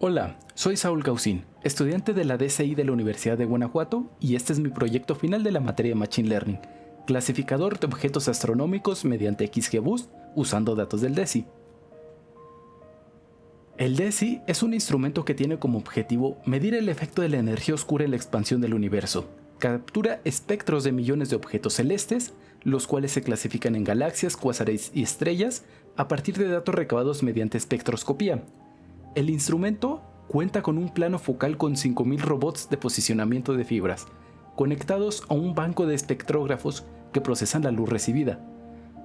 Hola, soy Saúl Gaucín, estudiante de la DCI de la Universidad de Guanajuato y este es mi proyecto final de la materia Machine Learning, clasificador de objetos astronómicos mediante XGBoost usando datos del DESI. El DESI es un instrumento que tiene como objetivo medir el efecto de la energía oscura en la expansión del universo. Captura espectros de millones de objetos celestes, los cuales se clasifican en galaxias, cuásares y estrellas a partir de datos recabados mediante espectroscopía. El instrumento cuenta con un plano focal con 5000 robots de posicionamiento de fibras, conectados a un banco de espectrógrafos que procesan la luz recibida.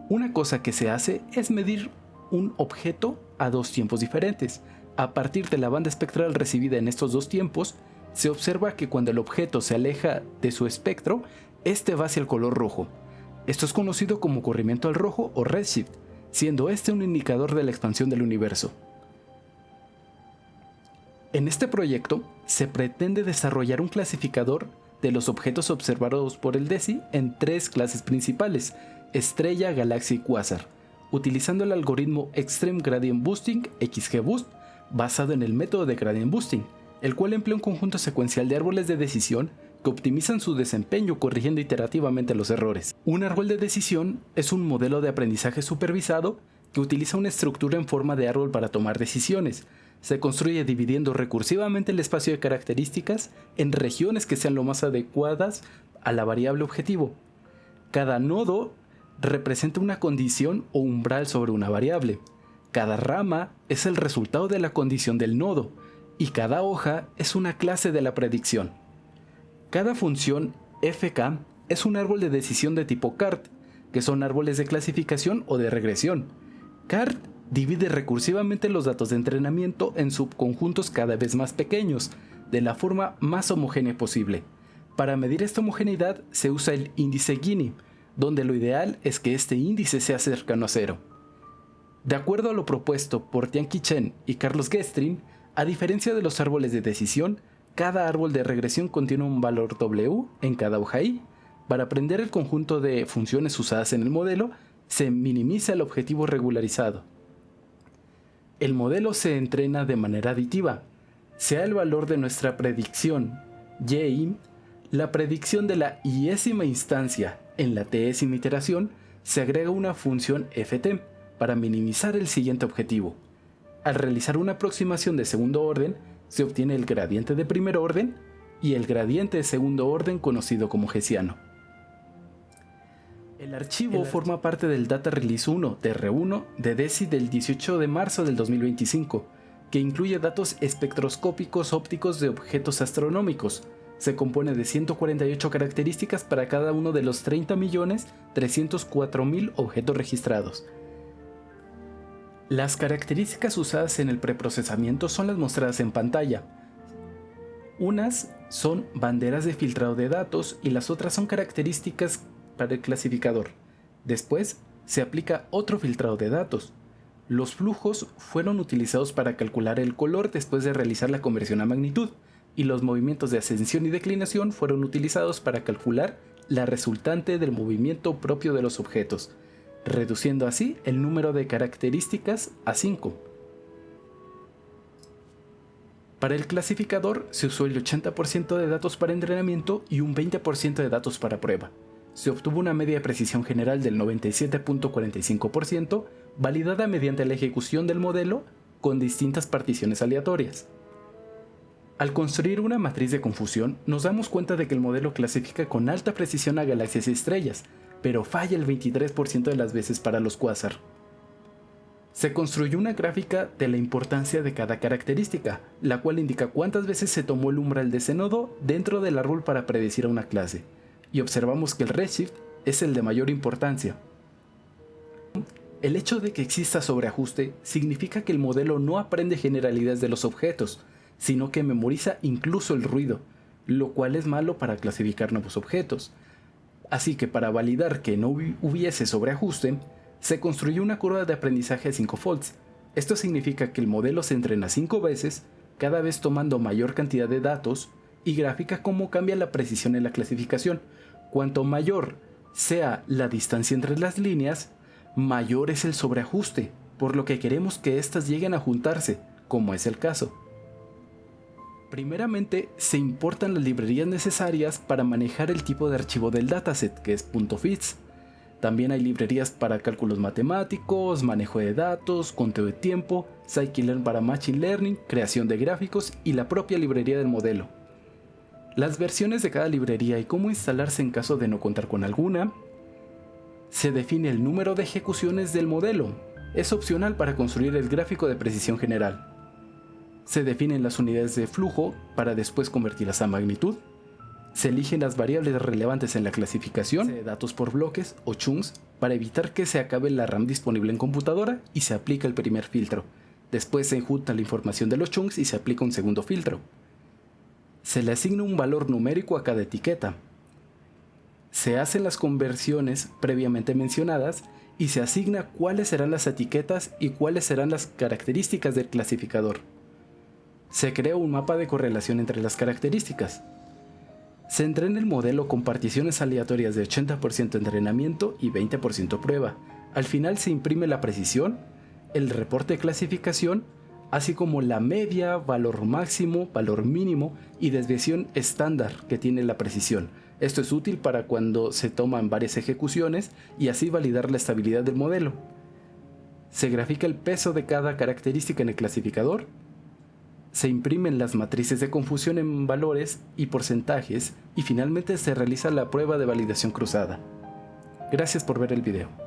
Una cosa que se hace es medir un objeto a dos tiempos diferentes. A partir de la banda espectral recibida en estos dos tiempos, se observa que cuando el objeto se aleja de su espectro, este va hacia el color rojo. Esto es conocido como corrimiento al rojo o redshift, siendo este un indicador de la expansión del universo. En este proyecto se pretende desarrollar un clasificador de los objetos observados por el DESI en tres clases principales: estrella, galaxia y cuásar, utilizando el algoritmo Extreme Gradient Boosting (XGBoost) basado en el método de Gradient Boosting, el cual emplea un conjunto secuencial de árboles de decisión que optimizan su desempeño corrigiendo iterativamente los errores. Un árbol de decisión es un modelo de aprendizaje supervisado que utiliza una estructura en forma de árbol para tomar decisiones. Se construye dividiendo recursivamente el espacio de características en regiones que sean lo más adecuadas a la variable objetivo. Cada nodo representa una condición o umbral sobre una variable. Cada rama es el resultado de la condición del nodo y cada hoja es una clase de la predicción. Cada función FK es un árbol de decisión de tipo CART, que son árboles de clasificación o de regresión. CART divide recursivamente los datos de entrenamiento en subconjuntos cada vez más pequeños, de la forma más homogénea posible. Para medir esta homogeneidad se usa el índice Gini, donde lo ideal es que este índice sea cercano a cero. De acuerdo a lo propuesto por Tianqi Chen y Carlos Gestrin, a diferencia de los árboles de decisión, cada árbol de regresión contiene un valor W en cada hoja I. Para aprender el conjunto de funciones usadas en el modelo, se minimiza el objetivo regularizado. El modelo se entrena de manera aditiva. Sea el valor de nuestra predicción y, la predicción de la iésima instancia en la tésima iteración, se agrega una función ft para minimizar el siguiente objetivo. Al realizar una aproximación de segundo orden, se obtiene el gradiente de primer orden y el gradiente de segundo orden conocido como hessiano. El archivo forma parte del Data Release 1 (DR1) de DESI del 18 de marzo del 2025, que incluye datos espectroscópicos ópticos de objetos astronómicos. Se compone de 148 características para cada uno de los 30.304.000 objetos registrados. Las características usadas en el preprocesamiento son las mostradas en pantalla. Unas son banderas de filtrado de datos y las otras son características para el clasificador. Después se aplica otro filtrado de datos. Los flujos fueron utilizados para calcular el color después de realizar la conversión a magnitud, y los movimientos de ascensión y declinación fueron utilizados para calcular la resultante del movimiento propio de los objetos, reduciendo así el número de características a 5. Para el clasificador se usó el 80% de datos para entrenamiento y un 20% de datos para prueba. Se obtuvo una media de precisión general del 97.45%, validada mediante la ejecución del modelo con distintas particiones aleatorias. Al construir una matriz de confusión, nos damos cuenta de que el modelo clasifica con alta precisión a galaxias y estrellas, pero falla el 23% de las veces para los cuásar. Se construyó una gráfica de la importancia de cada característica, la cual indica cuántas veces se tomó el umbral de ese nodo dentro del árbol para predecir a una clase, y observamos que el redshift es el de mayor importancia. El hecho de que exista sobreajuste significa que el modelo no aprende generalidades de los objetos, sino que memoriza incluso el ruido, lo cual es malo para clasificar nuevos objetos. Así que para validar que no hubiese sobreajuste, se construyó una curva de aprendizaje de 5 folds. Esto significa que el modelo se entrena 5 veces, cada vez tomando mayor cantidad de datos, y grafica cómo cambia la precisión en la clasificación. Cuanto mayor sea la distancia entre las líneas, mayor es el sobreajuste, por lo que queremos que éstas lleguen a juntarse, como es el caso. Primeramente, se importan las librerías necesarias para manejar el tipo de archivo del dataset, que es .fits. También hay librerías para cálculos matemáticos, manejo de datos, conteo de tiempo, scikit-learn para machine learning, creación de gráficos y la propia librería del modelo. Las versiones de cada librería y cómo instalarse en caso de no contar con alguna. Se define el número de ejecuciones del modelo. Es opcional para construir el gráfico de precisión general. Se definen las unidades de flujo para después convertirlas a magnitud. Se eligen las variables relevantes en la clasificación de datos por bloques o chunks para evitar que se acabe la RAM disponible en computadora y se aplica el primer filtro. Después se junta la información de los chunks y se aplica un segundo filtro. Se le asigna un valor numérico a cada etiqueta. Se hacen las conversiones previamente mencionadas y se asigna cuáles serán las etiquetas y cuáles serán las características del clasificador. Se crea un mapa de correlación entre las características. Se entrena el modelo con particiones aleatorias de 80% entrenamiento y 20% prueba. Al final se imprime la precisión, el reporte de clasificación, así como la media, valor máximo, valor mínimo y desviación estándar que tiene la precisión. Esto es útil para cuando se toman varias ejecuciones y así validar la estabilidad del modelo. Se grafica el peso de cada característica en el clasificador. Se imprimen las matrices de confusión en valores y porcentajes y finalmente se realiza la prueba de validación cruzada. Gracias por ver el video.